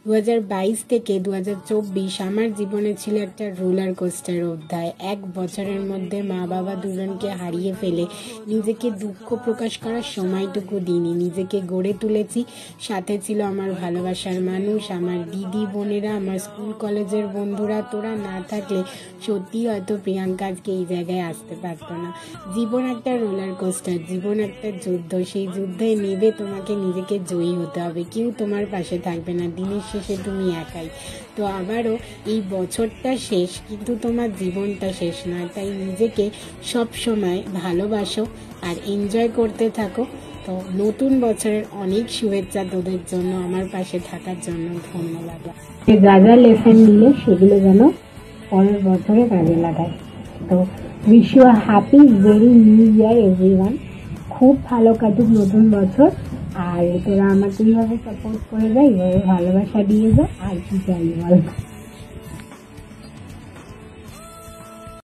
2022 থেকে 2024 আমার জীবনে ছিল একটা রোলার কোস্টার অধ্যায়। 1 বছরের মধ্যে মা বাবা দুজনকে হারিয়ে ফেলে নিজেকে দুঃখ প্রকাশ করার সময়টুকু দিইনি। নিজেকে গড়ে তুলেছি, সাথে ছিল আমার ভালোবাসার মানুষ, আমার দিদি বোনেরা, আমার স্কুল কলেজের বন্ধুরা। তোরা না থাকলে সত্যি হয়তো প্রিয়াঙ্কা আজকে এই জায়গায় আসতে পারতো না। জীবন একটা রোলার কোস্টার, জীবন একটা যুদ্ধ। সেই যুদ্ধে নেবে তোমাকে নিজেকে জয়ী হতে হবে। কেউ তোমার পাশে থাকবে না, দিনের শেষে তুমি একাই। তো আবারও এই বছরটা শেষ, কিন্তু তোমার জীবনটা শেষ নয়। তাই নিজেকে সব সময় ভালোবাসো আর এনজয় করতে থাকো। তো নতুন বছরের অনেক শুভেচ্ছা তোদের জন্য, আমার পাশে থাকার জন্য ধন্যবাদ। যা যা লেসন দিলে সেগুলো যেন পরের বছরে কাজে লাগায়। তো wish you a happy very new year everyone. খুব ভালো কাটুক নতুন বছর। আর তোরা আমাকে এইভাবে সাপোর্ট করে যা, এইভাবে ভালোবাসা দিয়ে যা, আর কি চাই বল।